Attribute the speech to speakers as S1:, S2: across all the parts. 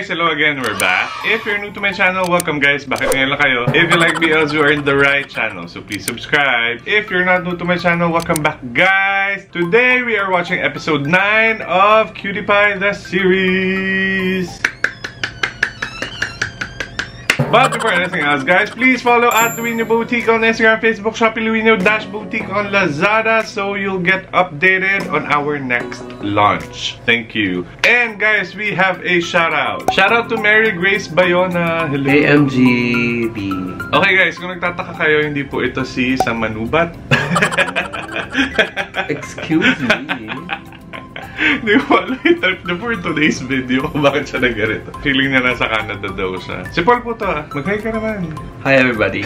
S1: guys, hello again, we're back. If you're new to my channel, welcome guys, bakit ngayon lang kayo? If you like BLs, you are in the right channel, so please subscribe. If you're not new to my channel, welcome back guys. Today we are watching episode 9 of Cutie Pie the series. But before anything else, guys, please follow at Luino Boutique on Instagram, Facebook, Shopee, Luino-Boutique on Lazada, so you'll get updated on our next launch. Thank you. And guys, we have a shout out. Shout out to Mary Grace Bayona. Hello.
S2: AMGB.
S1: Okay guys, kung nagtataka kayo, hindi po ito si Samanubat.
S2: Excuse me.
S1: Hindi ko alam yung type na for today's video kung bakit siya nag-ganito. Feeling niya nasa Canada daw siya. Si Paul po to ah. Mag-hi ka naman.
S2: Hi everybody.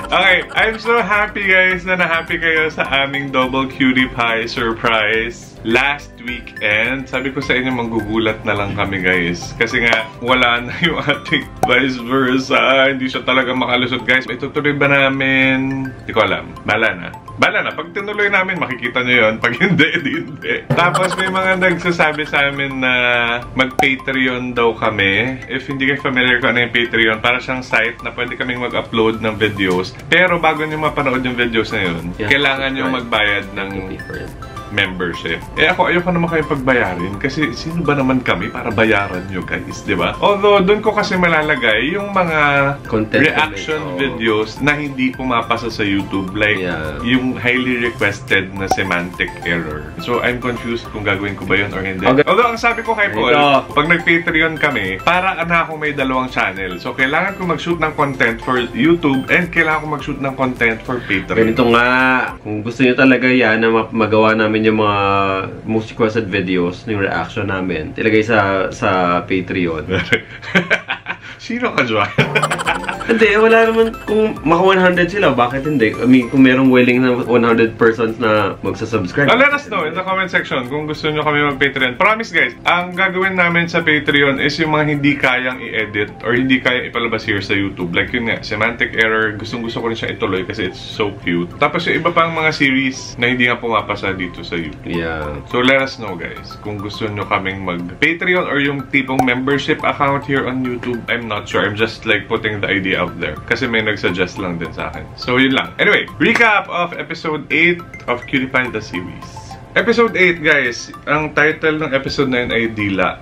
S1: Okay, I'm so happy guys na na-happy kayo sa aming double Cutie Pie surprise last weekend. Sabi ko sa inyo, manggugulat na lang kami guys. Kasi nga, wala na yung ating vice versa. Hindi siya talaga makalusot guys. Itutuloy ba namin? Hindi ko alam. Bala na. Bala na. Pag tinuloy namin, makikita nyo yun. Pag hindi, hindi. Tapos may mga nagsasabi sa amin na mag-Patreon daw kami. If hindi kayo familiar kung ano yung Patreon, para siyang site na pwede kaming mag-upload ng videos. Pero bago nyo mapanood yung videos na yun, kailangan nyo magbayad ng membership. Eh ako, ayoko naman kayo pagbayarin kasi sino ba naman kami para bayaran nyo guys, di ba? Although, doon ko kasi malalagay yung mga reaction videos na hindi pumapasa sa YouTube. Like, yung highly requested na semantic error. So, I'm confused kung gagawin ko ba yun or hindi. Okay. Although, ang sabi ko kay Paul, pag nag-Patreon kami, para na ako may dalawang channel. So, kailangan ko mag-shoot ng content for YouTube and kailangan ko mag-shoot ng content for Patreon.
S2: Ganito nga, kung gusto nyo talaga yan na magawa namin yung mga most requested videos, yung reaction namin, ilagay sa Patreon.
S1: Sino ka dyan?
S2: Hindi, wala naman. Kung maka 100 sila, bakit hindi? I mean, kung merong willing na 100 persons na magsasubscribe.
S1: Let us know in the comment section kung gusto nyo kami mag-Patreon. Promise guys, ang gagawin namin sa Patreon is yung mga hindi kayang i-edit or hindi kayang ipalabas here sa YouTube. Like yun nga, semantic error, gustong-gusto ko rin siya ituloy kasi it's so cute. Tapos yung iba pang mga series na hindi nga pumapasa dito sa YouTube.
S2: Yeah.
S1: So let us know guys, kung gusto nyo kaming mag-Patreon or yung tipong membership account here on YouTube. I'm not sure. I'm just like putting the idea out there. Kasi may nagsuggest lang din sa akin. So yun lang. Anyway, recap of episode 8 of Cutie Pie the series. Episode 8, guys. Ang title ng episode na yun ay Dila.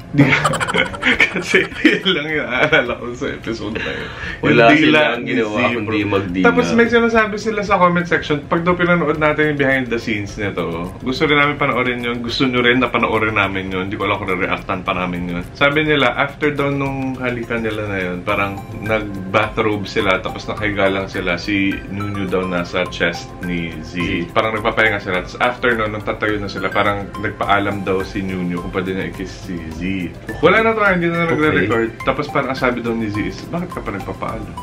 S1: Kasi yun lang yung aalala ko sa episode na yun.
S2: Wala sila ang ginawa kundi mag-Dila.
S1: Tapos may sinasabi sila sa comment section, pag daw pinanood natin yung behind the scenes nito, gusto rin namin panoorin yun, gusto nyo rin na panoorin namin yun, hindi ko alam kung re-reactan pa namin yun. Sabi nila, after daw nung halikan nila na yun, parang nag-bathrobe sila, tapos nakahiga lang sila, si Nunu daw nasa chest ni Z. Parang nagpapahinga sila. Tapos after nun, nung tatayo na sila, parang nagpaalam daw si Nunu kung pwede niya i-kiss si Z. Wala na tayo, hindi na nagre-record. Tapos parang sabi daw ni Z is, bakit ka pa nagpapaalam?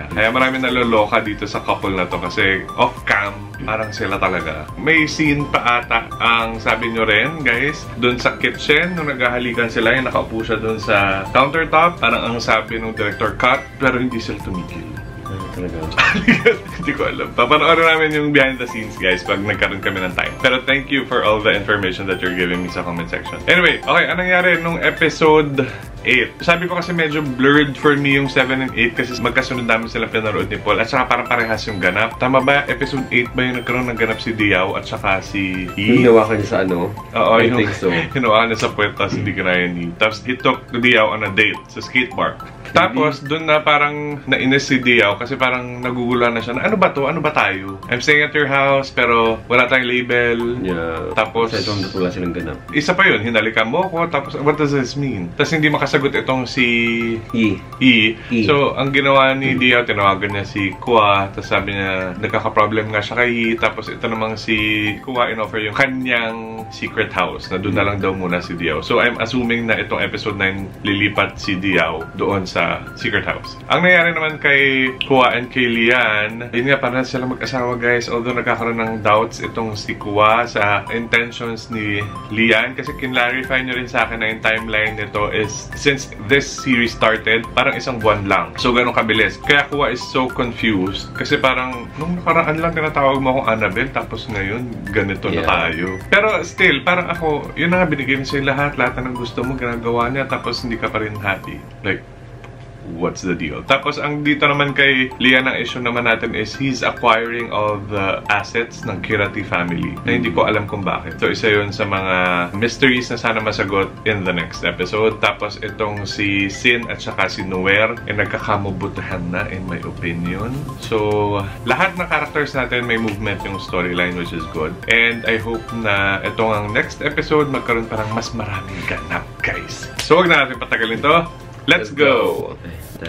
S1: Kaya marami naloloka dito sa couple na to kasi off-cam, parang sila talaga. May scene pa ata ang sabi nyo rin, guys, dun sa kitchen, nung naghahalikan sila, yung nakaupo siya dun sa countertop, parang ang sabi ng director, cut, pero hindi sila tumigil. Hindi ko alam. Papanoorin namin yung behind the scenes guys pag nagkaroon kami ng time. Pero thank you for all the information that you're giving me sa comment section. Anyway, okay, anong nangyari nung episode 8? Sabi ko kasi medyo blurred for me yung 7 and 8 kasi magkasunod namin sila pinanood ni Paul at saka parang parehas yung ganap. Tama ba? Episode 8 ba yung nagkaroon ng ganap si Diao at saka si
S2: Yi? Yung nawakan niya sa ano?
S1: Oo, I think so. Hinawakan niya sa puwetas, hindi kinaya ni. Tapos he took Diao on a date sa skate park. Tapos, dun na parang nainis si Diao kasi parang naguguluhan na siya na, ano ba to? Ano ba tayo? I'm staying at your house pero wala tayong label.
S2: Yeah.
S1: Tapos,
S2: wala silang ganap.
S1: Isa pa yun, hinalikan mo ko. Tapos, what does this mean? Tapos, hindi makasagot itong si Yi. So, ang ginawa ni Diao, tinawagan niya si Kwa. Tapos, sabi niya, nagkaka-problem nga siya kay Yi. Tapos, ito namang si Kwa in-offer yung kanyang secret house na doon na lang daw muna si Diao. So, I'm assuming na itong episode 9 lilipat si Diao doon sa secret house. Ang nangyari naman kay Kwa and kay Lian, yun nga, parang sila mag-asawa guys. Although nagkakaroon ng doubts itong si Kwa sa intentions ni Lian kasi kinlarify nyo rin sa akin na yung timeline nito is since this series started, parang isang buwan lang. So, ganun kabilis. Kaya Kuwa is so confused. Kasi parang, nung nakaraan lang tinatawag mo akong Annabelle, tapos ngayon, ganito na tayo. Pero still, parang ako, yun na nga, binigay niya sa'yo lahat na ng gusto mo, ginagawa niya, tapos hindi ka pa rin happy. Like, what's the deal? Tapos, ang dito naman kay Lian, ang issue naman natin is he's acquiring all the assets ng Kirati family na hindi ko alam kung bakit. So, isa yun sa mga mysteries na sana masagot in the next episode. Tapos, itong si Sin at saka si Nuer ay nagkakamubutahan na in my opinion. So, lahat ng characters natin may movement yung storyline, which is good. And I hope na itong ang next episode magkaroon parang mas maraming ganap, guys. So, huwag na natin patagalin to. Let's go!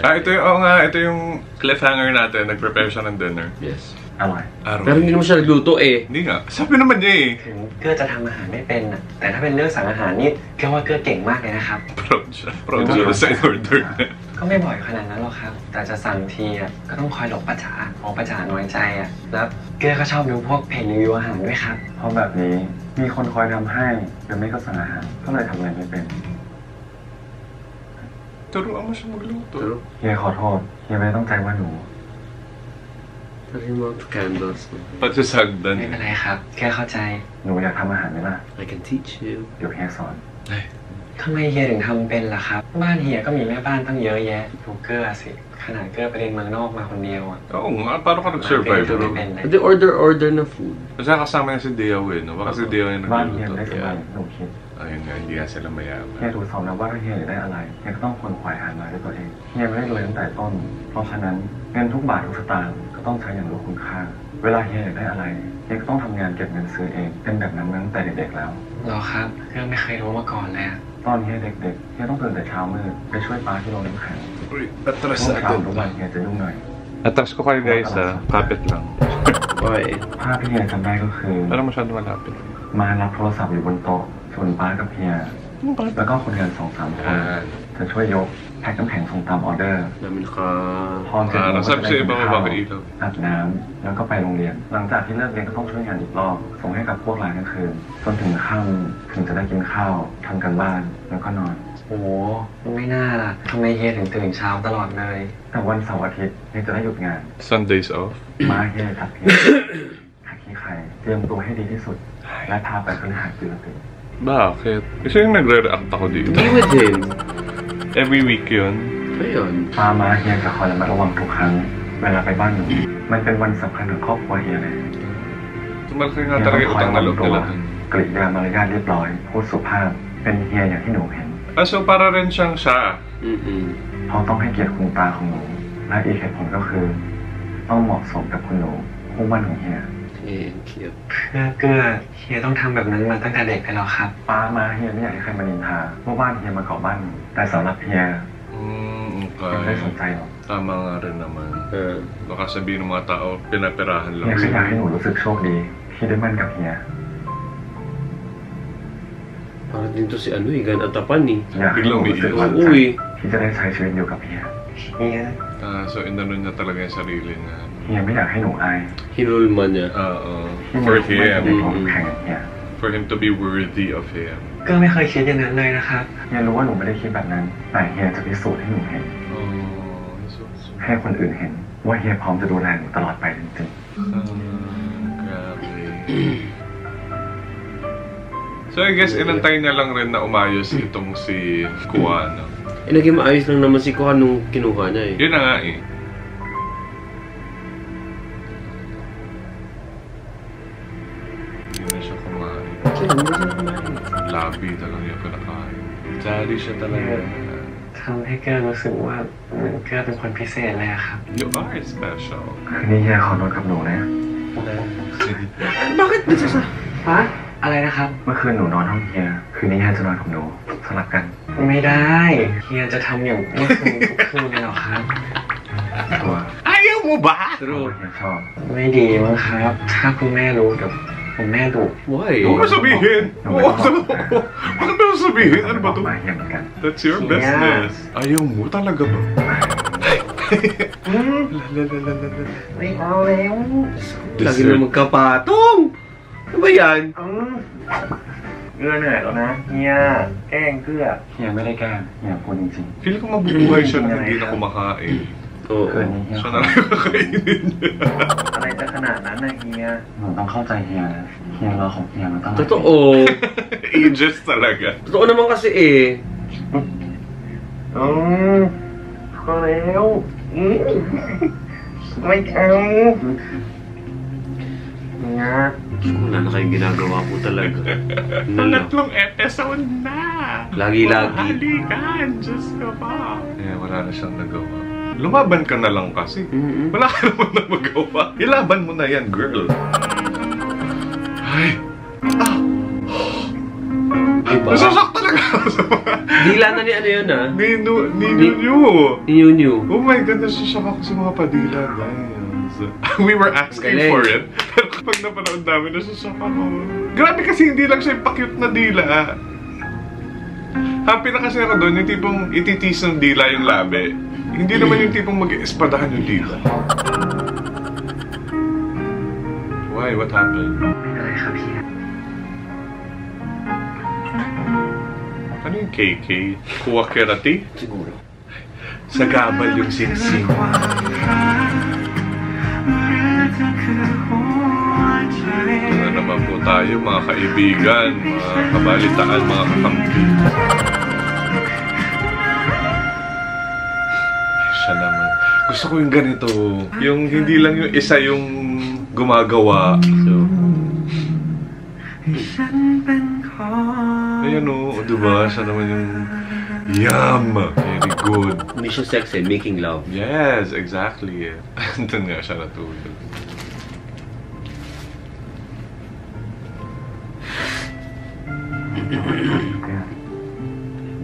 S1: Ito yung cliffhanger natin. Nag-prepare siya ng dinner.
S2: Yes.
S3: Aroy.
S2: Pero hindi naman siya nagluto eh.
S1: Hindi nga. Sabi naman niya eh.
S3: ถึงเกื้อจะทำอาหารไม่เป็นน่ะแต่ถ้าเป็นเรื่องสั่งอาหารนี่เกื้อว่าเกื้อเก่งมากเลยนะครับ
S1: Proud siya. Proud siya na sign order na.
S3: ก็ไม่บ่อยขนาดนั้นหรอกครับแต่จะสั่งทีอ่ะก็ต้องคอยหลบป้าจ๋าเพราะป้าจ๋าน้อยใจอ่ะแล้วเกื้อก็ชอบดูพวกเพจรีวิวอาหารด้วยครับเพราะแบบนี้มีคนคอยทำให้หรือไม่ก็สั่งอาหารก็เลยทำอะไรไม่เป็น
S1: Turuan mo siya magluto.
S3: เฮียขอโทษเฮียไม่ต้องใจว่าหนู
S2: Pero yung mga candles.
S1: Pati sa sagdan.
S3: ไม่เป็นไรครับแค่เข้าใจหนูอยากทำอาหารไหมล่ะ
S2: I can teach you.
S3: เดี๋ยวเฮียสอน
S1: Ay.
S3: ทำไมเฮียถึงทำเป็นล่ะครับบ้านเฮียก็มีแม่บ้านตั้งเยอะแยะดูเกื้อสิขนาดเกื้อไปเรียนเมืองนอกมาคนเดียวอ่ะ
S1: Oo nga. Paano ka nag-survive?
S2: Hindi order na food.
S1: Kasi kasama niya si Deo eh. No? Baka si Deo yung
S3: บ้านเฮียได้
S1: nagluluto.
S3: สบายหนูคิด
S1: Ayun nga. Hindi nga sila
S3: เฮีย
S1: mayaman.
S3: ถูกสอนนะว่าถ้าเฮียอยากได้อะไรเฮียก็ต้องคนขวายหามาด้วยตัวเองเฮียไม่ได้รวยตั้งแต่ต้น เพราะฉะนั้นเงินทุกบาททุกสตางค์ก็ต้องใช้อย่างรู้คุณค่า เวลาเฮียอยากได้อะไรเฮียก็ต้องทำงานเก็บเงินซื้อเองเป็นแบบนั้นมาตั้งแต่เด็กๆแล้วหรอครับเรื่องไม่เคยรู้มาก่อนเลยตอนเฮียเด็กๆเฮียต้องตื่นแต่เช้ามืดไปช่วยป้าที่โรงน้ำแข็ง
S1: Uy,
S3: ช่วง
S1: atras
S3: เช้า
S1: agad.
S3: ทุกวันเฮียจะยุ่งหน่อย
S1: Atras ko kayo guys ha. Puppet lang.
S2: Why?
S3: ภาพที่เฮียจำได้ก็คือ
S1: Parang masyado malapit.
S3: มารับโทรศัพท์อยู่บนโต๊ะส่วนป้ากับเฮียแล้วก็คนงาน 2-3 คนจะช่วยยกแพ็คน้ำแข็งส่งตามออเดอร์
S2: Namin ka...
S3: พอเสร็จเราก็จะ
S1: Nasabi
S3: ได้
S1: sa
S3: กิน
S1: iba
S3: ข้าว
S1: mabakailaw.
S3: อาบน้ำแล้วก็ไปโรงเรียน หลังจากที่เลิกเรียนก็ต้องช่วยงานอีกรอบส่งให้กับพวกร้านกลางคืนจนถึงค่ำถึงจะได้กินข้าวทำกันบ้านแล้วก็นอนโอ้โหไม่น่าล่ะทำไมเฮียถึงตื่นเช้าตลอดเลยแต่วันเสาร์อาทิตย์เฮียจะได้หยุดงาน
S1: Sundays off.
S3: มาเฮียทักเฮียทักขี้ใครเตรียมตัวให้ดีที่สุดและพาไปค้นหาจุลติ
S1: Bakit? Kasi yung nagre-react ako dito.
S2: Hindi with him.
S1: Every week yun.
S2: Ayun.
S3: ป้ามาเฮียจะคอยระมัดระวังทุกครั้งเวลาไปบ้านหนูมันเป็นวันสำคัญของครอบครัวเฮียเลย
S1: Tumalaki nga talaga yung utang na loob nila.
S3: กริยามารยาทเรียบร้อยพูดสุภาพเป็นเฮียอย่างที่หนูเห็น
S1: Ah, so para rin siyang siya.
S2: Mm-mm.
S3: เพราะต้องให้เกียรติคุณตาของหนูและอีกเหตุผลก็คือต้องเหมาะสมกับคุณหนูคู่มั่นของเฮีย
S2: Thank you.
S3: เพื่อเกื้อเฮียต้องทำแบบนั้นมาตั้งแต่เด็กเลยหรอครับป้ามาเฮียไม่อยากให้ใครมานินทาว่าบ้านเฮียมาเกาะบ้านหนูแต่สำหรับเฮียยังไม่สนใจ
S1: Okay.
S3: หรอก
S1: Tama nga rin naman. Baka sabihin ng mga tao, pinapirahan
S3: เฮี
S1: lang.
S3: ยแค่อยากให้หนูรู้สึกโชคดีที่ได้มั่นกับเฮีย
S2: Parang dito si ano eh, gan atapan eh.
S3: อยากให้หนูรู้สึกหวั่นใจ
S2: Oo eh.
S3: ที่จะได้ใช้ชีวิตอยู่กับเฮียเฮีย
S1: Ah, so inano niya talaga yung sarili niya.
S3: เฮียไม่อยากให้หนูอาย
S2: Hinulman niya.
S1: For
S3: ที่หนูไม่
S1: him.
S3: ได้ของแข่งกับเฮีย
S1: For him to be worthy of him.
S3: ก็ไม่เคยคิดอย่างนั้นเลยนะครับเฮียรู้ว่าหนูไม่ได้คิดแบบนั้นแต่เฮียจะพิสูจน์ให้หนูเห็น
S1: Oh, so sweet.
S3: ให้คนอื่นเห็นว่าเฮียพร้อมจะดูแลหนูตลอดไปจริง
S1: Grabe. So I guess inantay niya lang rin na umayos itong si Kuwa, no?
S2: Eh, naging maayos lang naman si Kuha nung kinuha niya eh.
S1: Yun na nga eh. Hindi na siya kumain.
S2: Kaya hindi siya kumain.
S1: Labi talaga yung pinakain. Jolly siya talaga.
S3: ๆทำให้เกื้อรู้สึกว่าเหมือนเกื้อเป็นคนพิเศษเลยอะครับ
S1: You are special.
S3: คืนนี้เฮียขอนอนกับหนูนะ
S2: Bakit?
S3: ฮะอะไรนะครับเมื่อคืนหนูนอนห้องเฮียคืนนี้เฮียจะนอนกับหนูสลับกัน ไม่ได้เฮียจะทำอย่างเมื่อคืนทุกคืนเลยเหรอครับตัว
S1: Ayaw mo ba?
S3: เฮียชอบไม่ดีมั้งครับถ้าคุณแม่รู้เดี๋ยวคุณแม่ดุ
S2: Why?
S1: Huwag mo sabihin! Huwag mo sabihin! Ano ba to?
S3: มาเฮียเหมือนกัน
S1: That's your business. Ayaw mo talaga ba?
S3: ไม่เอาแล้ว
S2: Lagi na magkapatong! Ano ba yan?
S3: เอื้อเหนื่อยแล้วนะเฮียแกล้งเพื่อเฮียไม่ได้แกล้งเฮียพูดจริง
S1: Feel ko mabubuhay siya na hindi na kumakain.
S2: โอ้
S3: ๆคืนนี้เฮีย
S1: Siya na lang kakainin niya.
S3: อะไรจะขนาดนั้นนะเฮียหนูต้องเข้าใจเฮียนะเฮียรอของเฮียมาตั้ง
S2: Totoo.
S1: Ages talaga.
S2: Totoo naman kasi eh.
S3: พอแล้วไม่เอาเฮีย
S2: Wala na kayong ginagawa po talaga. Nala.
S1: Pangatlong episode na!
S2: Lagi-lagi.
S1: Halikan! Diyos ka pa! Eh, wala na siyang nagawa. Lumaban ka na lang kasi. Wala ka naman na magawa. Ilaban mo na yan, girl. Ay! Ah!
S2: Diba?
S1: Nasasak talaga ako sa mga...
S2: Dila na ni ano yun ah.
S1: Ninyo. Oh my God, nasasak ako sa mga padila, guys. We were asking
S2: Galing.
S1: for it. Pero kapag napanood namin, nasasak ako. Grabe kasi hindi lang siya yung pa-cute na dila. Happy na kasi ako doon, yung tipong ititis ng dila yung labi. Hindi naman yung tipong mag-espadahan yung dila. Why? What happened?
S3: ไม่เลยครับเฮีย
S1: Ano yung KK? Kuwakirati?
S2: Siguro.
S1: Sa gabal yung singsing. Ano naman po tayo, mga kaibigan, mga kabalitaan, mga kakampi. Siya naman. Gusto ko yung ganito. Yung hindi lang yung isa yung gumagawa. So, ayan o, diba? Siya naman yung yum! Very good.
S2: Hindi siya sexy, making love.
S1: Yes, exactly. Andun nga siya natulog.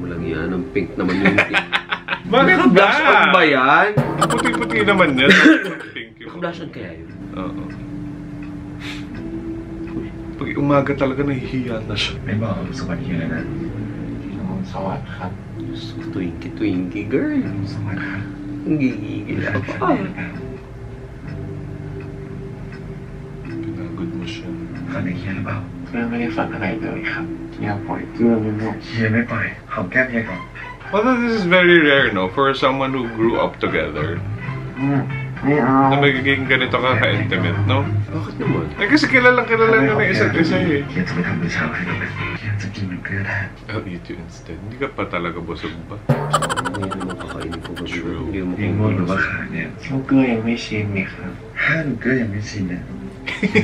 S2: Walang yan, ang pink naman yung pink.
S1: Bakit ba?
S2: Blush on ba yan?
S1: Ang puti-puti naman yan. Thank you.
S2: Blush on kaya yun?
S1: Oo. Pag umaga talaga nahihiya na siya.
S3: ไม่บอกสวัสดีเลยนะสวัสดีครับ
S2: Twinkie, twinkie girl.
S3: สวัสดีครับ
S2: Ang gigigil ako.
S1: Pinagod mo siya.
S3: ฝันในเฮียหรือเปล่าเรื่องไม่ได้ฝันอะไรเลยครับเฮียปล่อยเรื่องนี้ลูกเฮียไม่ปล่อยหอมแก้มเฮียก่อน
S1: Although this is very rare, no? For someone who grew up together.
S3: ไม่เอา
S1: Na magiging ganito ka ka-intimate, no?
S2: Bakit naman?
S1: Eh kasi kilalang kilala nyo na isa't isa eh.
S3: เฮียจะไม่ทำมื้อเช้าให้ลูกนะเฮียจะกินเหมือนเกลือแทน
S1: I'll eat you instead. Hindi ka pa talaga busog ba?
S2: Ngayon naman kakainin ko gabi.
S1: True.
S2: Hindi mo
S3: ยิ่งง่วงหรือว่าขาเนี่ยลูกเกลือยังไม่ชินนี่ครับถ้าลูกเกลือยังไม่ชินเนี่ย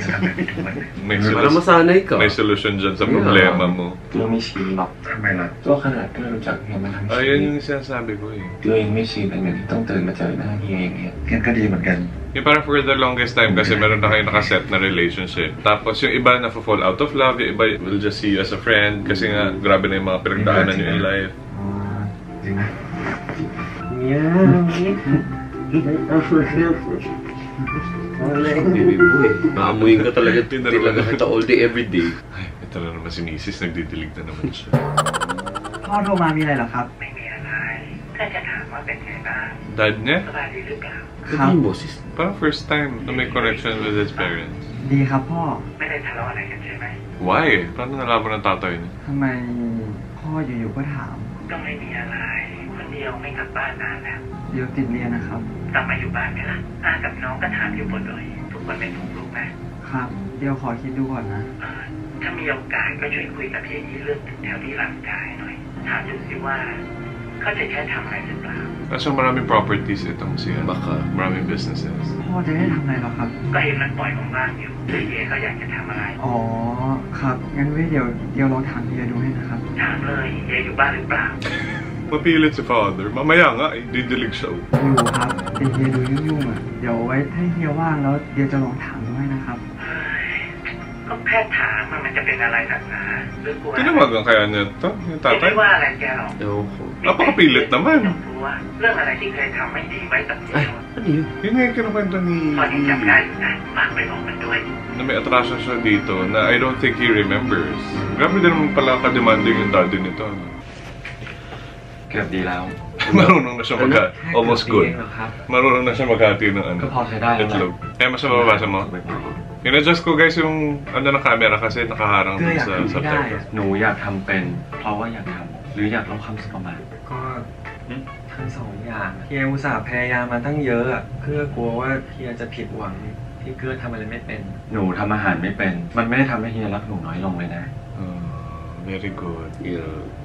S3: จะทำแบบนี้ทุกวันเลย
S1: May,
S2: Para masanay ka.
S1: may solusyon dyan sa problema mo.
S3: เกลือไม่ชินหรอกทำไมล่ะก็ขนาดเกลือรู้จักเฮียมาทั้งชี
S1: Ayun
S3: วิต
S1: yung sinasabi ko eh.
S3: เกลือยังไม่ชินแต่เงินที่ต้องตื่นมาเจอหน้าเฮียอย่างเงี้ยเฮียก็ดีเหมือนกัน
S1: Yung parang for the longest time kasi meron na kayo nakaset na relationship. Tapos yung iba na fall out of love, yung iba will just see you as a friend kasi nga grabe na yung mga pinagdaanan nyo in life.
S3: จริงไหมเนี่ย
S2: Baby boy. Maamuyin ka talaga. Talaga kita all day, every day.
S1: Ay, ito na naman si Mrs. Nagdidilig na naman siya.
S4: พ่อโทรมามีอะไรเหรอครับ
S3: ไม่มีอะไรแค่จะถามว่าเป็นไงบ้าง
S1: Dad niya?
S3: สบายดีหรือเปล่า
S2: Sabi yung boses.
S1: Parang first time na may connection with his parents.
S4: ดีครับพ่อ
S3: ไม่ได้ทะเลาะอะไรกันใช่ไหม
S1: Why? Paano nalaman ng tatay niya?
S4: ทำไมพ่ออยู่ๆก็ถาม
S3: ก็ไม่มีอะไรคนเดียวไม่กลับบ้านนานแล้ว
S4: เดี๋ยวติดเรียนนะครับ
S3: กลับมาอยู่บ้านไหมล่ะอากับน้องก็ถามอยู่บ่อยๆทุกคนเป็นห่วงลูกนะครับ
S4: เดี๋ยวขอคิดดูก่อนนะ
S3: ถ้ามีโอกาสก็ช่วยคุยกับพี่ยี่เรื่องตึกแถวที่หลังกายหน่อยถามดูสิว่าเขาจะแค่ทำอะไรหรือเปล่า
S1: Kaso maraming properties itong siya.
S2: Baka.
S1: Maraming businesses.
S4: พ่อจะได้ทำอะไรเหรอครับ
S3: ก็เห็นมันปล่อยว่างๆอยู่หรือเย่เขาอยากจะทำอะไร
S4: อ๋อ ครับ งั้นไว้เดี๋ยวลองถามเฮียดูให้นะครับ
S3: ถามเลยเย่อยู่บ้านหรือเปล่า
S1: Mapilit si father. Mamaya nga, didilig siya.
S4: อยู่ครับแต่เฮียดูยุ่งๆอ่ะ เดี๋ยวไว้ถ้าเฮียว่างแล้วเดี๋ยวจะลองถามดูให้นะครับ
S3: ก็แค่ถามมันจะเป็นอะไรหนักหนาหรือกลัว
S1: Tinawagan kaya niya ito? Yung
S3: ไม่
S1: tatay?
S3: ว่าอะไรแกหรอก
S2: Ewan ko.
S1: Napakapilit naman.
S3: ต้องกลัวเรื่องอะไรที่เคยทำไม่ดีไว้กับเฮีย
S2: Ay, ano yun?
S1: Yun nga yung kinukwento ni
S3: พอที่จำได้อยู่นะฝากไปบอกมันด้วย
S1: na may atraso siya dito na I don't think he remembers. Grabe din naman pala ka-demanding yung daddy nito. Ano?
S3: เกือบดีแล้ว
S1: Marunong na siya almost good.
S3: ครับ
S1: Marunong na siya maghati ng ano.
S3: ก็พอใช้ได้แล้ว
S1: Itlog. Kaya mas mababasa mo?
S3: ไม่
S1: In-adjust ko guys yung ng camera kasi nakaharang dun sa
S4: ก็อยากทำให้ได้อะ
S1: subtitles.
S3: หนูอยากทำเป็น เพราะว่าอยากทำหรืออยากลดความสุขประมาท
S4: ก็ทั้งสองอย่างเฮียอุตส่าห์พยายามมาตั้งเยอะอะเพื่อกลัวว่าเฮียจะผิดหวังที่เกื้อทำอะไรไม่เป็น
S3: หนูทำอาหารไม่เป็น มันไม่ได้ทำให้เฮียรักหนูน้อยลงเลยนะ
S1: Very good.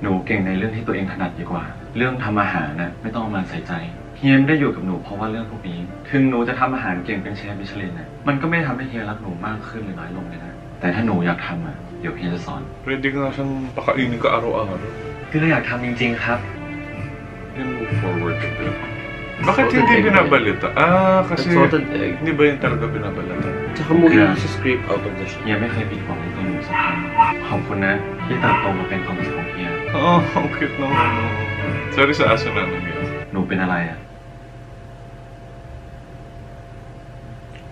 S3: หนูเก่งในเรื่องที่ตัวเองถนัดดีกว่า เรื่องทำอาหารน่ะไม่ต้องเอามาใส่ใจ เฮียไม่ได้อยู่กับหนูเพราะว่าเรื่องพวกนี้ ถึงหนูจะทำอาหารเก่งเป็นเชฟมิชลินน่ะมันก็ไม่ทำให้เฮียรักหนูมากขึ้นหรือน้อยลงเลยนะ แต่ถ้าหนูอยากทำอ่ะ เดี๋ยวเฮียจะสอน
S1: Pwede nga siyang pakainin ka araw-araw.
S4: เกื้ออยากทำจริงๆครับ
S1: And move forward a bit. Bakit hindi binabalita? Kasi
S2: Salted egg.
S1: hindi ba yun talaga binabalita?
S2: Tsaka mo i-scrape out of the
S3: เฮียไม่เคยผิดหวังในตัวหนูสักครั้งขอบคุณนะที่เติบโตมาเป็นความสุขของเฮีย
S1: Oo, ang cute naman. Sorry sa aso namin yun.
S3: หนูเป็นอะไรอ่ะ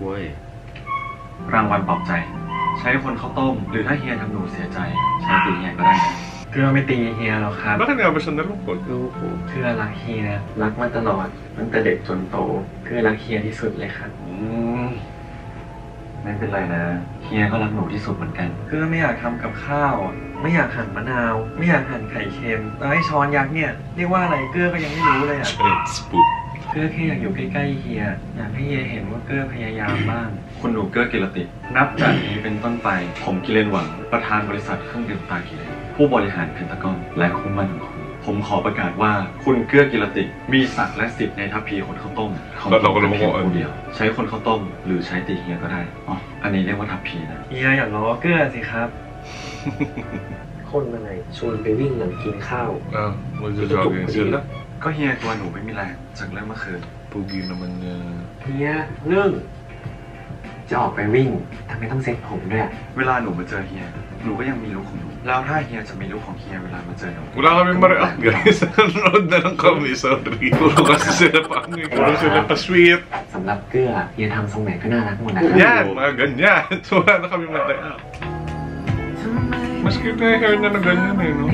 S2: Why?
S3: รางวัลปลอบใจ ใช้คนข้าวต้ม หรือถ้าเฮียทำหนูเสียใจ ใช้ตีเฮียก็ได้นะ
S4: เกื้อไม่ตีเฮียหรอกครับ
S1: Bakit nga ba siya nalungkot?
S2: โอ้โห
S4: เกื้อรักเฮียรักมาตลอดตั้งแต่เด็กจนโตเกื้อรักเฮียที่สุดเลยครับ
S3: ไม่เป็นไรนะ เฮียก็รักหนูที่สุดเหมือนกัน
S4: เกื้อไม่อยากทำกับข้าวอะไม่อยากหั่นมะนาว ไม่อยากหั่นไข่เค็มแล้วให้ช้อนยักษ์เนี่ยเรียกว่าอะไรเกื้อก็ยังไม่รู้เลยอ่ะ
S1: Giant spoon.
S4: เกื้อแค่อยากอยู่ใกล้ๆเฮียอยากให้เฮียเห็นว่าเกื้อพยายามบ้าง
S3: คุณหนูเกื้อกิรติ นับจากนี้เป็นต้นไป ผมกิเลนหวัง ประธานบริษัทเครื่องดื่มตากิเลน ผู้บริหารเพนทากอนและคู่หมั่นของคุณ ผมขอประกาศว่าคุณเกื้อกิรติ มีศักดิ์และสิทธิ์ในทัพพีคนข้าวต้มของผมเป็นเพียงผู้เดียว ใช้คนข้าวต้ม หรือใช้ตีเฮียก็ได้อ๋ออันนี้เรียกว่าทัพพีนะ
S4: เฮียอย่าล้อเกื้อสิครับ
S5: คนอะไรชวนไปวิ่งหลังกินข้าว
S1: Magja-jogging sila.
S3: ก็เฮียตัวหนูไม่มีแรงจากเรื่องเมื่อคืน
S1: Pugi naman niya.
S5: เฮียเรื่องจะออกไปวิ่งทำไมต้องเซ็ตผมด้วย
S3: เวลาหนูมาเจอเฮีย หนูก็ยังมีลูกของหนู แล้วถ้าเฮียจะมีลูกของเฮียเวลามาเจอหนู
S1: Wala kami ma-react guys. Nanonood na lang kami, sorry. Puro kasi sila pa ano eh. Puro sila pa sweet.
S5: สำหรับเกื้อเฮียทำทรงไหนก็น่ารักหมดนะครับ
S1: Yan, mga ganyan. So wala na kami ma-react. Mas cute na yung hair na ganyan eh, no?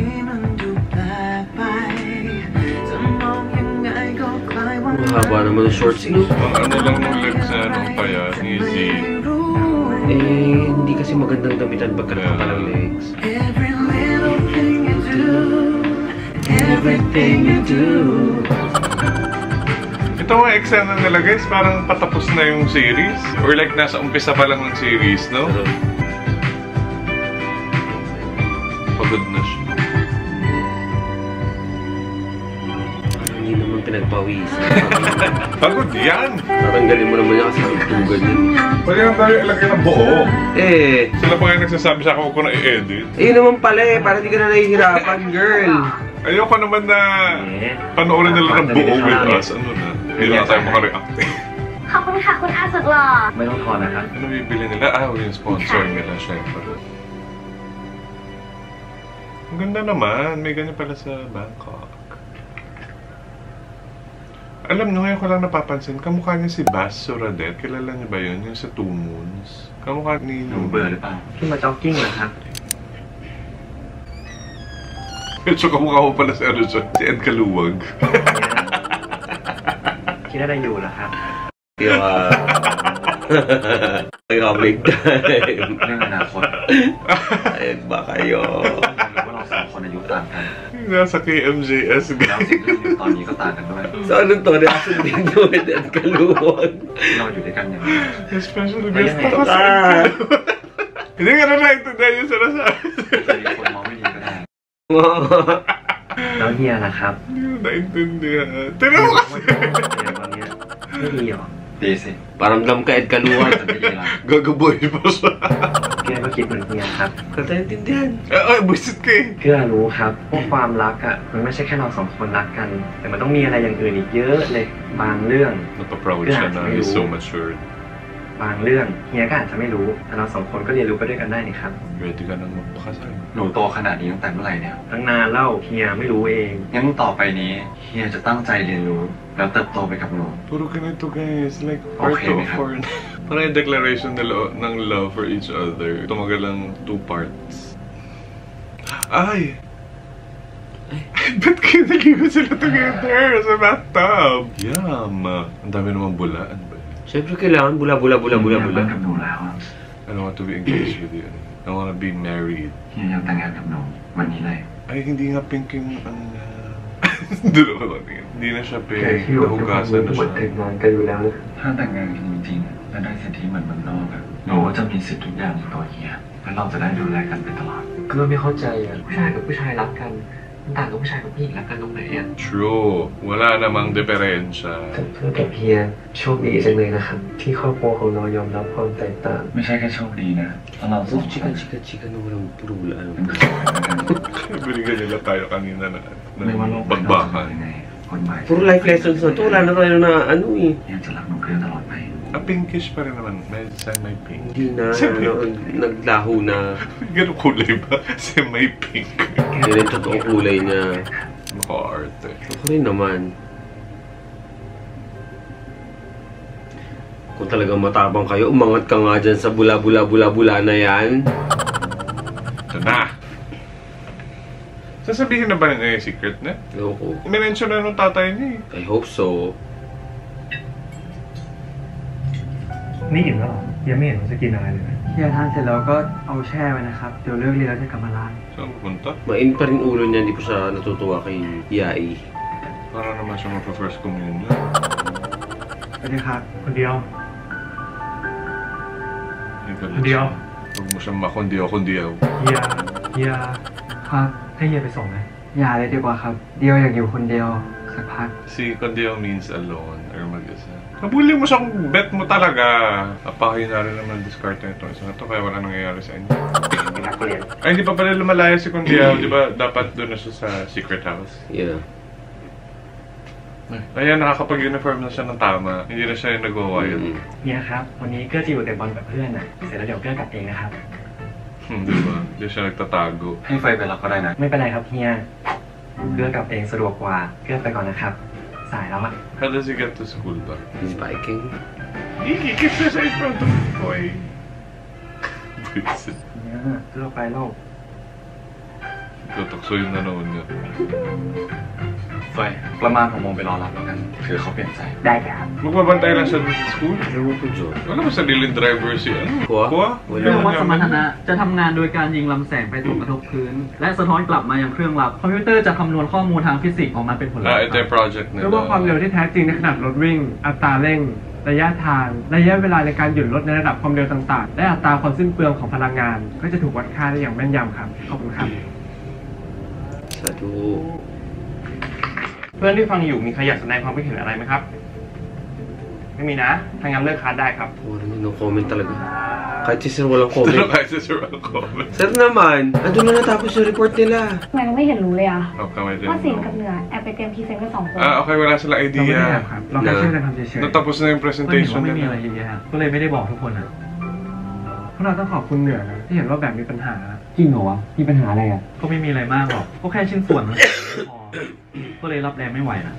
S2: Mahaba naman ang shorts eh.
S1: Ang ano lang ng legs na ano pa yan, easy.
S2: Hindi kasi magandang damitan pagkatapa ng legs.
S5: Everything you do.
S1: Ito mga eksena nila guys, parang patapos na yung series. Or like nasa umpisa pa lang ng series, no?
S2: Pero,
S1: Pagod na siya.
S2: hindi naman pinagpawisan.
S1: Pagod yan!
S2: Parang galing mo naman niya kasi tugtugan yun.
S1: Pwede lang tayo ilagay ng buo. Sila pa nga nagsasabi sa akin, huwag ko na i-edit.
S2: Yun naman pala eh, para di ka na nahihirapan, girl.
S1: Ayoko naman na panoorin nila ng buo with us. Ano na? Hindi na tayo makareact eh.
S6: ขอบคุณค่ะคุณอาสุดหล่อ
S3: ไม่ต้องทอนนะครับ
S1: Ano bibili nila? Yung sponsor nila, syempre. Ang ganda naman. May ganyan pala sa Bangkok. Alam nyo, ngayon ko lang napapansin, kamukha niya si Bas Suradet. Kilala niyo ba yun? Yung sa Two Moons. Kamukha ni...
S3: หนูเบื่อหรือเปล่า
S4: ที่มาจ็อกกิ้งเหรอครับ
S1: So kamukha ko pala si ano siya, si Ed Kaluwag.
S4: คิดอะไรอยู่เหรอครับ
S2: Kaya big time.
S3: เรื่องอนาคต
S2: Ay, ba kayo?
S3: หรือว่าเราสองคนอายุต่างกัน
S1: Nasa KMJS
S3: แล้วสิ่งที่อยู่ตอนนี้ก็ต่างกันด้วย
S2: So, anong to? Reaction video with Ed Kaluwag.
S3: เราอยู่ด้วยกันอย่างไร
S1: Especially guest ako si Ed Kaluwag. Hindi ka na naintindihan yung sinasabi.
S3: จะมีคนมองไม่ดีก็ได้
S4: แล้วเฮียล่ะครับ
S1: Hindi ko naintindihan. Tignan mo kasi.
S4: เฮียตอนเนี้ยไม่ดีหรอ
S3: ดีสิ
S2: Paramdam ka, Ed Kaluwag.
S3: จะไม่ดีละ
S1: Gagaboy pa siya.
S4: เกื้อก็คิดเหมือนเฮียครับ
S2: Kataintindihan.
S1: Ay, buisit ka eh.
S4: เกื้อรู้ครับว่าความรักอ่ะมันไม่ใช่แค่เราสองคนรักกัน แต่มันต้องมีอะไรอย่างอื่นอีกเยอะเลย บางเรื่อง
S1: Napaproud siya na he's so matured.
S4: บางเรื่องเฮียก็อาจจะไม่รู้ แต่เราสองคนก็เรียนรู้ไปด้วยกันได้นี่ครับ
S1: Ready ka nang magpakasal.
S3: หนูโตขนาดนี้ตั้งแต่เมื่อไหร่เนี่ย
S4: ตั้งนานแล้วเฮียไม่รู้เอง
S3: งั้นต่อไปนี้เฮียจะตั้งใจเรียนรู้ แล้วเติบโตไปกับหนู
S1: Puro ganito guys, like part
S3: Okay,
S1: of foreign. Parang yung declaration ng love for each other. Tumagal lang 2 parts. Ay! Ba't kayo naligo sila together sa bathtub? Yum! Ang dami namang bula. Ano ba yun?
S2: Siyempre kailangan bula.
S3: เฮียรักกับหนูแล้ว
S1: I I don't want to be engaged with you. I want to be married.
S3: เฮียอยากแต่งงานกับหนูวันนี้เลย
S1: Ay, hindi nga pink yung ano niya. Doon ako tingin. Hindi na siya pink.
S3: ที่อยู่กับ
S1: Nahugasan
S3: ทุก
S1: na
S3: คนแต่
S1: siya.
S3: งงานกันอยู่แล้วนะถ้าแต่งงานกันจริงๆและได้สิทธิเหมือนเมืองนอกอะหนูก็จะมีสิทธิทุกอย่างในตัวเฮียและเราจะได้ดูแลกันไปตลอด
S5: เกลือไม่เข้าใจอ่ะผู้ชายกับผู้ชายรักกันมันต่างกับผู้ชายกับผู้หญิงรักกันตรงไหนอ่ะ
S1: True. Wala namang diferensya.
S5: เพื่อกับเฮียโชคดีจังเลยนะครับที่ครอบครัวของเรายอมรับความแตกต่าง
S3: ไม่ใช่แค่โชคดีนะแล้วเราสองคน
S2: chika na walang puro ano.
S3: เป็นคนกัน
S1: Binigyan nila tayo kanina na
S3: ไม่ว่าโลกภายนอกจะเป็น
S1: bagbakan.
S3: ยังไงคนใหม่
S2: Puro life lessons na to. Wala na tayo na ano eh.
S3: ยังจะรักหนูเกลือตลอดไป
S1: Pinkish pa rin naman. May semi-pink.
S2: Hindi na, ano, naglaho na.
S1: Ganun kulay ba? Semi-pink.
S2: Yan yung totoong kulay niya.
S1: Mukha arte.
S2: Ako rin naman. Kung talagang matabang kayo, umangat ka nga dyan sa bula-bula-bula-bula na yan.
S1: Ito na! Sasabihin na ba niya yung secret na?
S2: Ayoko.
S1: Minention na nung tatay niya eh.
S2: I hope so.
S7: นี่อิ่มแล้วเหรอยังไม่เห็นว่าจะกินอะไรเลยนะ
S4: เฮียทานเสร็จแล้วก็เอาแช่ไว้นะครับ เดี๋ยวเลิกเรียนแล้วจะกลับมาล้าง
S1: Saan pupunta?
S2: Mainit pa rin ulo niya, hindi pa siya natutuwa kay Yai.
S1: Para naman siya magpa-first communion.
S4: สวัสดีครับ
S7: คนเดียว
S1: Ay, galit
S7: Hindi
S1: siya.
S7: ako.
S1: Huwag mo siyang makundiyaw-kundiyaw.
S7: เฮีย
S4: ครับ
S7: ให้เฮียไปส่งไหม
S4: อย่าเลยดีกว่าครับ เดียวอยากอยู่คนเดียวสักพัก
S1: Si kundiyaw means alone or mag-isa. Nabuli mo siyang bet mo talaga. Apakin na rin naman discard na ito. Isa na ito kaya wala nangyayari sa inyo. Ay, hindi pa pala lumalaya si kundiyaw. Di ba dapat doon na siya sa secret house?
S2: Yeah.
S1: Ayan, nakakapag-uniform na siya ng tama. Hindi na siya yung nag-wild.
S7: เฮียครับ วันนี้เกื้อจะอยู่แต่บอลกับเพื่อนน่ะ เสร็จแล้วเดี๋ยวเกื้อกลับเองนะครับ
S1: Di ba? Hindi siya nagtatago.
S3: ให้ไฟไปรับก็ได้นะ
S7: ไม่เป็นไรครับเฮีย เกื้อกลับเองสะดวกกว่า เกื้อไปก่อนนะครับ สายแล้วอะ
S1: How does he get to school ba?
S2: He's biking.
S1: Ikikip siya sa in front of the boy. Buisit.
S4: เนี่ยเลือกไปแล้ว
S1: Tutukso yung nanoon niya.
S3: ไฟประมาณ6 โมงไปรอรับแล้วกันคือเขาเปลี่ยนใจ
S4: ได้ครับ
S1: Magbabantay lang siya dun sa school?
S2: Ewan ko, Joe.
S1: Wala ba sariling driver si ano?
S2: Kuha?
S1: Kuha?
S2: Wala.
S8: เรื่องวัดสมรรถนะจะทำงานโดยการยิงลำแสงไปถูกกระทบพื้น และสะท้อนกลับมายังเครื่องรับคอมพิวเตอร์จะคำนวณข้อมูลทางฟิสิกส์ออกมาเป็นผลลัพ
S1: Ah,
S8: ธ์
S1: ito yung project
S7: เรียกว่าความเร็ว
S1: nila.
S7: ที่แท้จริงในขนาดรถวิ่ง อัตราเร่ง ระยะทาง ระยะเวลาในการหยุดรถในระดับความเร็วต่างๆ และอัตราความสิ้นเปลืองของพลังงาน ก็จะถูกวัดค่าได้อย่างแม่นยำครับ ขอบคุณครับ
S2: Sadu.
S7: เพื่อนที่ฟังอยู่มีใครอยากแสดงความคิดเห็นอะไรไหมครับ ไม่มีนะ ถ้างั้นเลิกคลาสได้ครับ
S2: Wala naman, no comment talaga. Kahit si Sir walang
S1: Ito na
S2: comment.
S1: kahit sa Sir comment.
S2: Sir naman, andun na natapos yung report nila.
S6: ทำไมเราไม่เห็นรู้เลยอะ
S1: Oh, kamay din.
S6: ว่าสินกับเหนือแอบไปเตรียมพรีเซนต์กัน2 คน
S1: Ah, okay. Wala silang
S7: เราไม่ได้แอบ
S1: idea.
S7: ครับ เราแค่ช่วยกันทำเฉยๆ
S1: Natapos na yung
S7: ก็เห็น
S1: presentation
S7: ว่าไม่มีอะไร
S1: nila.
S7: เยอะแยะก็เลยไม่ได้บอกทุกคนนะพวกเราต้องขอบคุณเหนือนะที่เห็นว่าแบบมีปัญหา
S4: จริงเหรอวะ มีปัญหาอะไรอ่ะ
S8: ก็ไม่มีอะไรมากหรอกก็แค่ชิ้นส่วนมันพอก็เลยรับแรงไม่ไหวนะ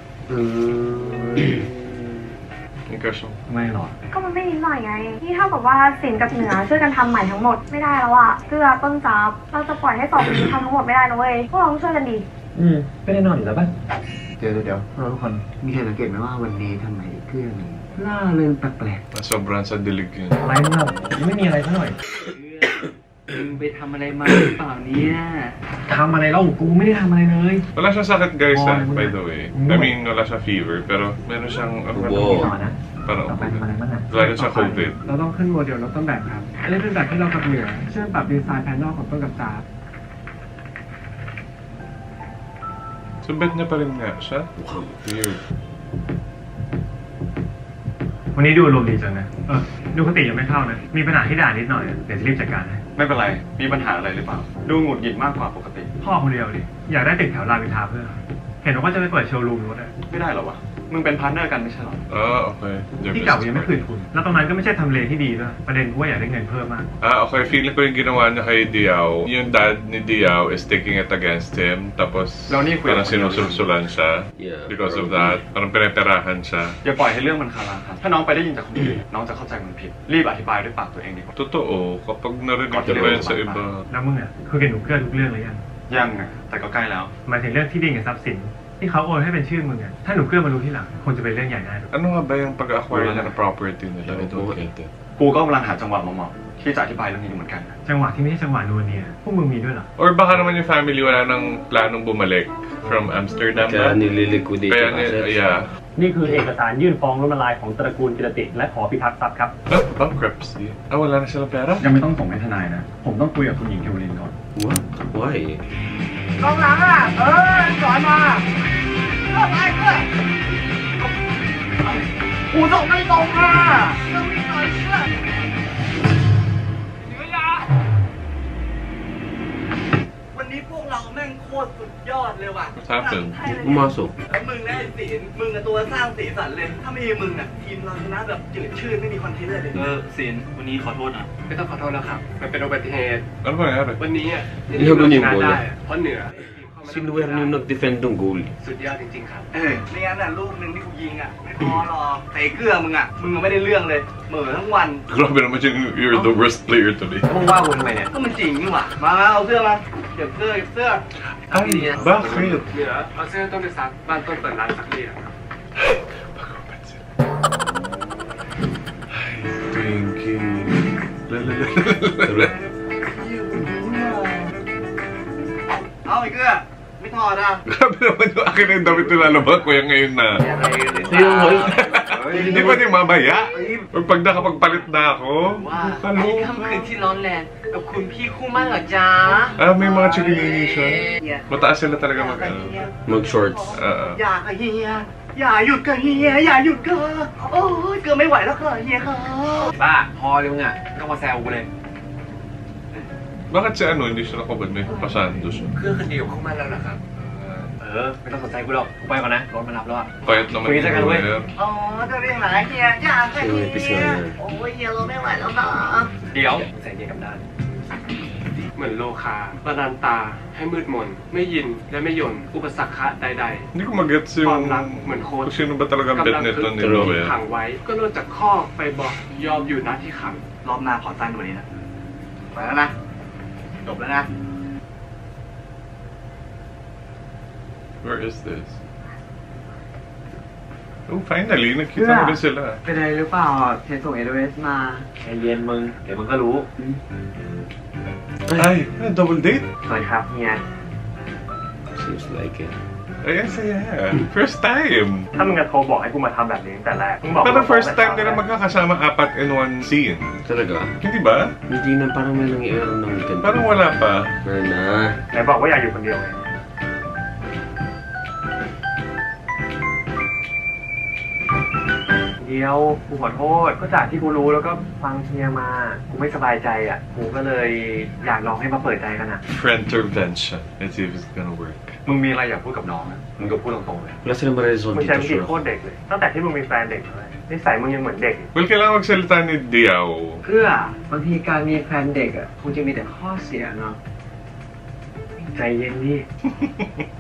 S1: Yung question.
S8: ไม่หรอก
S6: ก็มันไม่นิดหน่อยไง นี่เท่ากับว่าสินกับเหนือช่วยกันทำใหม่ทั้งหมดไม่ได้แล้วอะเกลือต้นจับเราจะปล่อยให้2 คนนี้ทำทั้งหมดไม่ได้นะเว้ย พวกเราต้องช่วยกันดิ
S4: ก็แน่นอนอยู่แล้วป่ะ
S5: เดี๋ยวเราทุกคนมีใครสังเกตไหมว่าวันนี้ทำไมเพื่อนล่าเริงแปลก
S1: Sobrang sa dilig yun.
S7: อะไรมึงเราไม่มีอะไรซะหน่อย
S8: มึงไปทำอะไรมาหรือเปล่าเนี่ย
S7: ทำอะไรแล้วกูไม่ได้ทำอะไรเลย
S1: Wala siyang sakit guys
S7: Oh,
S1: by the way. I mean, wala siya fever. Pero meron siyang
S2: Wow.
S7: ต่อนะ
S1: parang
S4: ต่อไปทำอะไรบ้างอ่ะ
S1: wala rin siya COVID.
S7: เราต้องขึ้นโมเดลรถต้นแบบครับ อันนี้เป็นแบบที่เรากับเหนือช่วยปรับดีไซน์ภายนอกของต้นกับจาบ
S1: So bet niya pa rin nga siya? Weird.
S7: วันนี้ดูอารมณ์ดีจังนะ ดูคติยังไม่เข้านะ มีปัญหาที่ด่านิดหน่อย เดี๋ยวจะรีบจัดการให้
S3: ไม่เป็นไร มีปัญหาอะไรหรือเปล่า ดูหงุดหงิดมากกว่าปกติ
S7: พ่อคนเดียวดิ อยากได้ตึกแถวรามอินทราเพื่อ เห็นว่าจะไปเปิดโชว์รูมรถอะ
S3: ไม่ได้หรอวะ มึงเป็นพาร์ทเนอร์กันไม่ใช่หรอ
S1: Ah, okay. They're
S7: ที่เก่า
S1: business
S7: ยังไม่คืน
S1: partners.
S7: ทุน แล้วตรงนั้นก็ไม่ใช่ทำเลที่ดีด้วยประเด็นกูว่าอยากได้เงินเพิ่มมาก
S1: Ah, okay. Feeling ko yung ginawa niya kay Diao. Yung dad ni Diao is taking it against him. Tapos
S3: Loni, kuya.
S1: parang sinusulsulan siya.
S2: Yeah,
S1: Because of
S2: probably.
S1: that. Parang pinaperahan siya.
S3: อย่าปล่อยให้เรื่องมันคาราคาถ้าน้องไปได้ยินจากคนอื่นน้องจะเข้าใจมันผิด รีบอธิบายด้วยปากตัวเองดีกว่า
S1: Totoo. Kapag narinig ko ba yan sa iba.
S7: แล้วมึงอะคุยกับหนูเกื้อทุกเรื่องเลยยัง
S3: ยังไงแต่ก็ใกล้แล้ว
S7: หมายถึงเรื่องที่ดินกับทรัพย์สิน ที่เขาโอนให้เป็นชื่อมึงอะถ้าหนูเกื้อมารู้ที่หลังคงจะเป็นเรื่องใหญ่แน่
S1: Ano nga ba yung pag-acquire niya ng property nila? I don't get it.
S3: กูก็กำลังหาจังหวะเหมาะๆ ที่จะอธิบายเรื่องนี้เหมือนกัน
S7: จังหวะที่ไม่ใช่จังหวะนัวเนี่ยพวกมึงมีด้วยเหรอ
S1: Or baka naman yung family wala nang planong bumalik from Amsterdam
S2: Kaya
S1: ba?
S2: nililiquidate
S1: Kaya
S2: yung assets.
S1: yeah.
S9: นี่คือเอกสารยื่นฟ้องล้มละลายของตระกูลกิรติและขอพิทักษ์ทรัพย์ครับ
S1: Bankruptcy? Wala na silang pera?
S3: ยังไม่ต้องส่งให้ทนายนะ ผมต้องคุยกับคุณหญิงเทวลินก่อน
S2: What? Why?
S5: กองหลังอ่ะสอนมาเพื่อไปเพื่อกูส่งไม่ตรงอ่ะต้องมีหน่อยเชื่อวันนี้พวกเราแม่งโคตรสุดยอดเลยว่ะ
S1: What's happened?
S2: Pumasok.
S5: แล้วมึงได้สีนมึงกับตัวสร้างสีสันเลย ถ้าไม่มีมึงอ่ะทีมเราชนะแบบจืดชืดไม่มีคอนเทนต์เลย
S8: ศิลป์วันนี้ขอโทษนะ
S7: ไม่ต้องขอโทษแล้วครับ มันเป็นอุบัติเหตุ
S1: Ano ba nangyari?
S7: วันนี้อ่ะ
S2: Ihulog niyo yung bola.
S7: เพราะเหนือ
S2: Sinuwer niyo nag-defend ng goal.
S7: สุดยอดจริงๆครับ
S5: ไม่งั้นอ่ะลูกหนึ่งที่กูยิงอ่ะไม่พอหรอกเตะเกลือมึงอ่ะมึงไม่ได้เรื่องเลยเหม่อทั้งวัน
S1: Grabe naman yung you're the worst player today.
S7: มึงว่ากูทำไมเนี่ย
S5: ก็มันจริงนี่หว่ามาเอาเสื้อมาเก็บเสื้อเก็บเสื้อ
S1: Ay, bakit?
S7: เหนือเอาเสื้อต้นไปซักบ้านต้นเปิดร้านซักรีดครับ
S1: Ay, Pinky.
S2: Correct.
S5: เอาไอ้เกลือไม่ถอดอ่ะ
S1: Grabe naman yung akin na yung damit na lalabas ko yung ngayon na. Hindi pa din mamaya. Or pag nakapagpalit na ako.
S10: ว่าค่ำคืนที่ร้อนแรงกับคุณพี่คู่มั่นเหรอจ๊ะ
S1: May mga chikinini siya. Mataas sila talaga
S2: Mag-shorts.
S5: อย่าค่ะเฮียอย่าหยุดกับเฮียอย่าหยุดกับโอ้ยเกลือไม่ไหวแล้วค่ะเฮียค่ะ
S7: บ้า พอเลยมึงอ่ะไม่ต้องมาแซวกูเลย
S1: Bakit si ano, hindi siya nakabad? May pasando siya.
S7: เพื่อนคนเดียวคู่มั่นแล้วนะครับ ไม่ต้องสนใจกูหรอกกูไปก่อนนะรถมารับแล้วอ่ะ
S1: Payat naman
S7: Kuya, saka,
S1: yung
S7: wait.
S1: lawyer.
S5: อ๋อจะไปหาเฮียอย่าค่ะเฮียโอ้ยเฮียเราไม่ไหวแล้วนะ
S7: เดี๋ยวใส่เกียร์กลับด้าน เหมือนโลคาประดานตาให้มืดมน ไม่ยินและไม่ยนอุปสรรคใด
S1: Hindi ko mag-gets
S7: ๆ ความ
S1: yung
S7: รักเหมือนโค้ด
S1: kung sino ba talaga bet
S7: กำลัง
S1: nito
S7: ถึ
S1: ni
S7: ง
S1: Lawyer.
S7: ขังไว้ ก็ลดจากข้อไปบอกยอมอยู่หน้าที่ขัง
S5: รอบหน้าขอสั้นกว่านี้นะไปแล้วนะจบแล้วนะ
S1: Where is this? Oh, finally, nakita mo rin sila.
S10: เป็นอะไรหรือเปล่าเทส่ง SOS มา
S4: ใจเย็นมึง เดี๋ยวมึงก็รู้
S1: Ay, double date?
S10: สวัสดีครับเฮีย
S2: Seems like it.
S1: Ay, ang saya. First time.
S9: ถ้ามึงจะโทรบอกให้กูมาทำแบบนี้ตั้งแต่แรกมึงบอก
S1: Pero first time nila magkakasama apat in one scene.
S2: Talaga?
S1: Hindi ba?
S2: Hindi na parang may nangyayari ng weekend.
S1: Parang wala pa.
S2: Meron na.
S9: ไหนบอกว่าอยากอยู่คนเดียวไงเดียวกูขอโทษก็จากที่กูรู้แล้วก็ฟังเฮียมากูไม่สบายใจอ่ะกูก็เลยอยากลองให้มาเปิดใจกันอ่ะ
S1: Friendtervention. Let's see if it's gonna work.
S3: มึงมีอะไรอยากพูดกับน้องอ่ะมึงก็พูดตรงๆเลย
S2: Wala silang ma-resolve
S9: มึงใช้
S2: dito,
S9: วิธี
S2: sure.
S9: โคตรเด็กเลยตั้งแต่ที่มึงมีแฟนเด็กเลยนิสัยมึงยังเหมือนเด็กอีก
S1: Well, kailangan magsalita ni Diao.
S10: เพื่อบางทีการมีแฟนเด็กอ่ะคงจะมีแต่ข้อเสียเนาะ
S9: ใจเย็นดิ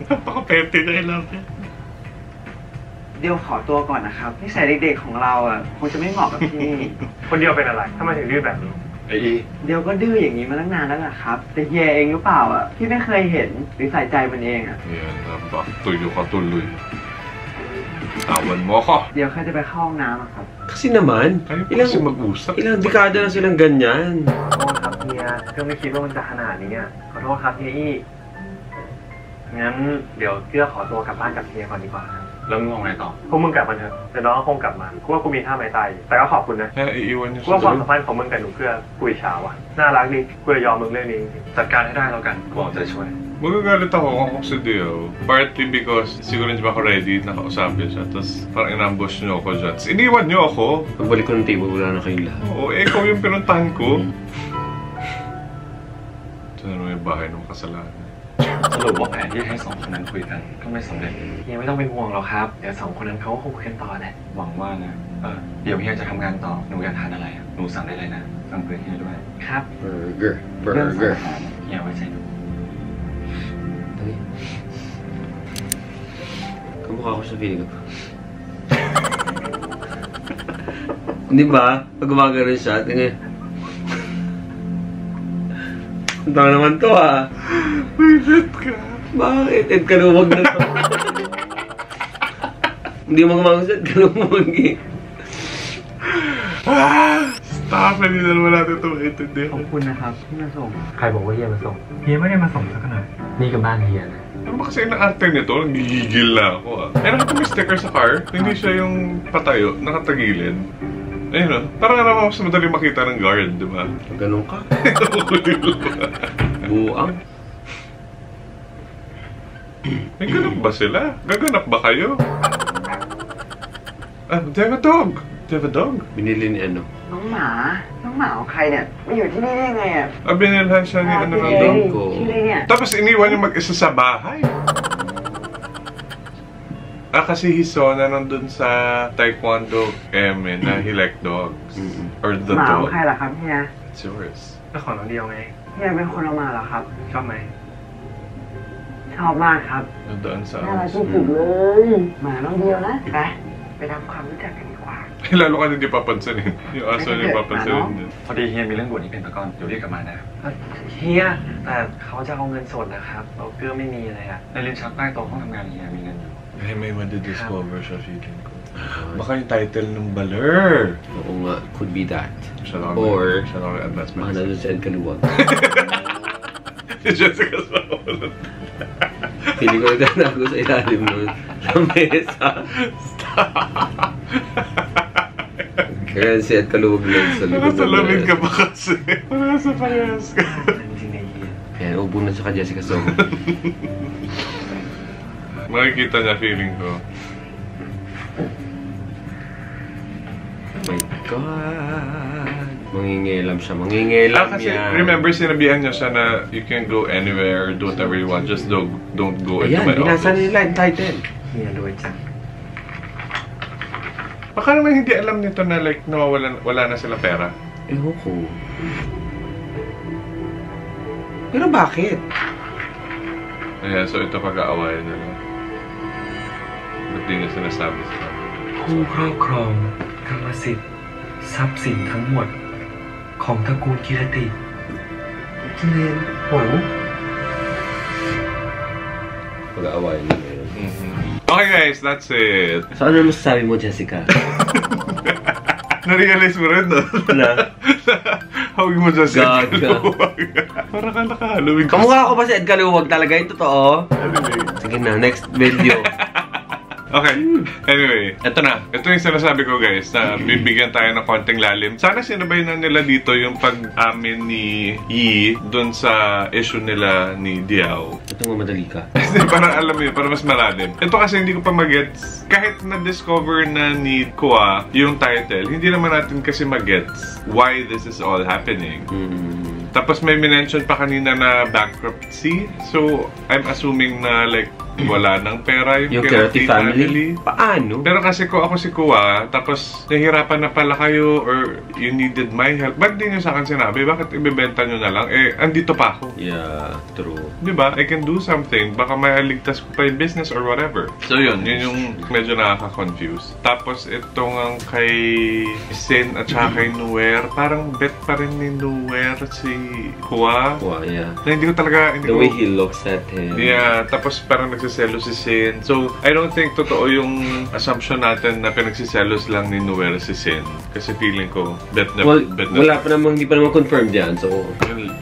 S1: Napaka-petty na lang.
S10: เดี๋ยวขอตัวก่อนนะครับนิสัยเด็กๆของเราอ่ะคงจะไม่เหมาะกับพี่
S9: คนเดียวเป็นอะไรทำไมถึงดื้อแบบนี้
S10: เดี๋ยวก็ดื้ออย่างนี้มาตั้งนานแล้วล่ะครับ แต่เฮียเองหรือเปล่าอ่ะพี่ไม่เคยเห็นหรือใส่ใจมันเองอ่ะ
S1: Yan, tuyo ka tuloy. Tawan mo ako.
S10: เดี๋ยวใครจะไปเข้าห้องน้ำอะครับ
S2: Kasi naman,
S1: Kayo pa kasi mag-usap.
S2: ilang dekada na silang ganyan.
S9: ขอโทษครับเฮียก็ไม่คิดว่ามันจะขนาดนี้อ่ะขอโทษครับเฮียอี้งั้นเดี๋ยวเกื้อขอตัวกลับบ้านกับเฮียก่อนดีกว่าครับ
S3: แล้วมึงเอาไงต่อ
S9: พวกมึงกลับมาเถอะเดี๋ยวน้องก็คงกลับมากูว่ากูมีท่าไม้ตายอยู่แต่ก็ขอบคุณนะ
S1: Kaya iiwan niyo
S9: กูว่าความ
S1: sa
S9: สัมพันธ์ของมึงกับหนูเกื้อกูอิจฉาว่ะน่ารักดีกูจะยอมมึงเรื่องนี้จริง
S3: จัดการให้ได้แล้วกันกูเอาใจช่วย
S1: Magagalit ako kung ako si Dio. Partly because siguro hindi pa ako ready, nakausapin siya. Tapos parang inambush niyo ako dyan. Tapos iniwan niyo ako.
S2: Pagbalik ko ng table, wala na kayong lahat.
S1: Oo, ikaw yung pinuntahan ko. Ito na naman yung bahay ng kasalanan.
S3: สรุปว่าแผนที่ให้สองคนนั้นคุยกันก็ไม่สำเร็จ
S7: เฮียไม่ต้องเป็นห่วงหรอกครับ เดี๋ยวสองคนนั้นเขาก็คงคุยกันต่อแหละ
S3: หวังว่านะเดี๋ยวเฮียจะทำงานต่อ หนูอยากทานอะไรอ่ะ หนูสั่งได้เลยนะ สั่งเพื่อเฮียด้วย
S7: ครับ
S2: Burger.
S3: เรื่องสั่ง
S2: Burger.
S3: อาหารเฮียไว้ใจหนู
S2: Dali. Kamukha ko sa feeling ko. Di ba? Pag gumagano siya, tingin. Ang tanga naman to ah.
S1: Wait ka.
S2: Bakit? Ed ka lumag na to. Hindi mo gumagasad ka lumag eh.
S1: Nakaka-panilan wala natin ito maintindihan.
S10: ขอบคุณนะครับที่มาส่ง
S3: ใครบอกว่าเฮียมาส่ง
S4: เฮียไม่ได้มาส่งสักหน่อย
S3: นี่ก็บ้านเฮียนะ
S1: Ano ba kasi na-arte nito? Nagigigil na ako ah. Eh, nakita may sticker sa car. Hindi siya yung patayo, nakatagilid. Ayun ah. Parang naman mas madali makita ng guard, di ba?
S2: Ganun ka. Buang.
S1: May ganap ba sila? Gaganap ba kayo? Ah, they have a dog! They have a dog?
S2: Binili ni ano?
S10: น้องหมาของใครเนี่ยมาอยู่ที่นี่ได้ยังไงอ่ะ
S1: Ah, binilhan siya ni ano ng
S10: เฮ้
S1: dog
S10: ย
S1: ko.
S10: ชื่ออะไรเนี่ย
S1: Tapos iniwan niya mag-isa sa bahay. Ah, kasi Hisona nandun sa Taekwondo Eme na he like dogs. Or the
S10: หมาของ
S1: dog.
S10: ใครล่ะครับเฮีย
S1: It's yours.
S4: แล้วของน้องเดียวไง
S10: เฮียเป็นคนเอามาเหรอครับ
S4: ชอบไหม
S10: ชอบมากครับ
S1: Nandun sa
S10: น่ารัก
S1: house.
S10: ที่สุดเลยหมาน้องเดียวนะไปทำความรู้จักกันดีกว่า
S1: Lalo ka hindi papansinin. Yung aso niya papansinin din.
S3: พอดีเฮียมีเรื่องด่วนที่เป็นตะกอนเดี๋ยวเรียกกลับมานะ
S4: เฮียแต่เขาจะเอาเงินสดนะครับเราเกลือไม่มีเลยอะ
S3: ในลิ้นชักใต้โต๊ะห้องทำงานเฮียมีเงินอยู่
S1: Ay, may madidiscover siya feeling ko. Baka yung title ng baler.
S2: Oo nga, could be that.
S1: Siya lang.
S2: Or,
S1: siya lang advance
S2: baka nandun sa Ed Kaluwag.
S1: Si Jessica Saola.
S2: Pili ko nagtatago sa ilalim nun. Sa mesa. Kaya si Ed Kaluwag lang sa likod.
S1: Nasa lamig ka ba kasi? Nasa parehas ka.
S4: จริงๆไอ้เฮีย
S2: Ayan, ubo na siya ka Jessica Soho.
S1: Makikita niya feeling ko.
S2: Oh my God. Mangingilam siya, mangingilam
S1: Kasi
S2: yan.
S1: remember sinabihan niya siya na you can go anywhere, do whatever you want, just don't go into
S2: Ayan,
S1: my
S2: binasa
S1: office.
S2: nila yung title.
S4: เฮียรวยจัง
S1: Baka naman hindi alam nito na like wala na sila pera.
S2: Ewan ko. Pero bakit?
S1: Ayan, so ito pag-aawayan nila. Ba't di niya sinasabi sa akin?
S4: ผู้ครอบครองกรรมสิทธิ์ทรัพย์สินทั้งหมดของตระกูลกิรติกิเลนโห
S2: Pag-aawayan nila yun.
S1: Okay guys, that's it.
S2: So ano masasabi mo, Jessica?
S1: Na-realize mo rin, no?
S2: Na?
S1: Hawag mo dyan sa Ed
S2: Gaga.
S1: Kaluwag. Parang ka naka-Halloween.
S2: Kamukha ko ba si Ed Kaluwag talaga? Yung totoo? Sige na, next video.
S1: Okay. Anyway, eto na. Ito yung sinasabi ko guys, na bibigyan tayo ng konting lalim. Sana sinabay na nila dito yung pag-amin ni Yi dun sa issue nila ni Diao.
S2: Ito nga madali ka.
S1: Para alam mo yun, para mas malalim. Ito kasi hindi ko pa mag-gets. Kahit na-discover na ni Kua yung title, hindi naman natin kasi mag-gets why this is all happening. Tapos may mention pa kanina na bankruptcy. So, I'm assuming na like wala ng pera
S2: yung Kirati family. Paano?
S1: Pero kasi ko ako si Kua, tapos nahihirapan na pala kayo or you needed my help. Ba't di nyo sa akin sinabi? Bakit ibebenta nyo na lang? Eh, andito pa ako.
S2: Yeah, true.
S1: Diba? I can do something. Baka mailigtas ko pa yung business or whatever. So yun yung medyo nakaka-confuse. Tapos itong ang kay Sin at saka kay Nuer, parang bet pa rin ni Nuer si Kua.
S2: Kua, yeah.
S1: Na hindi ko talaga...
S2: The way he looks at him.
S1: Yeah, tapos parang nagsiselos si Sin. So, I don't think totoo yung assumption natin na pinagsiselos lang ni Nuer si Sin. Kasi feeling ko, bet na...
S2: Well, wala pa namang, hindi pa naman confirmed yan, so...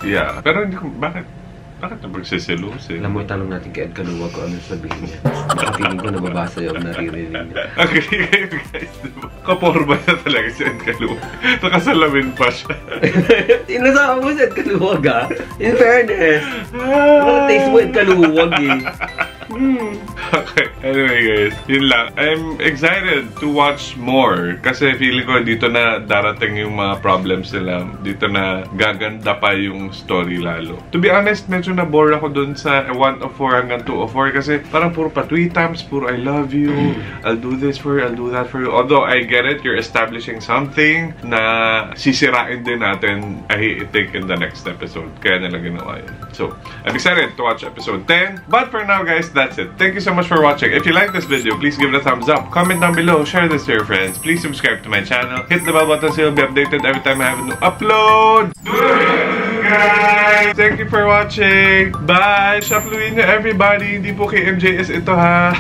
S1: Yeah, pero hindi ko... Bakit na pagsiselos eh?
S2: Alam mo, itanong natin kay Ed Kaluwag kung ano sabihin niya. Baka feeling ko nababasa yung naririnig niya.
S1: Okay, kayo guys, diba? Kaporma na talaga si Ed Kaluwag. Nakasalamin pa siya.
S2: Inasawa mo si Ed Kaluwag ah. In fairness. Mga taste mo Ed Kaluwag eh.
S1: Okay, anyway guys, yun lang. I'm excited to watch more kasi feeling ko dito na darating yung mga problems nila. Dito na gaganda pa yung story lalo. To be honest, medyo na-bore ako dun sa 1 of 4 hanggang 2 of 4 kasi parang puro pa tweet times, puro I love you, I'll do this for you, I'll do that for you. Although I get it, you're establishing something na sisirain din natin, I think, in the next episode. Kaya nila ginawa yun. So, I'm excited to watch episode 10. But for now guys, that's it. Thank you so much for watching. If you like this video, please give it a thumbs up. Comment down below. Share this to your friends. Please subscribe to my channel. Hit the bell button so you'll be updated every time I have a new upload. Guys! Thank you for watching. Bye! Shop Luino everybody. Hindi po kay MJS ito ha.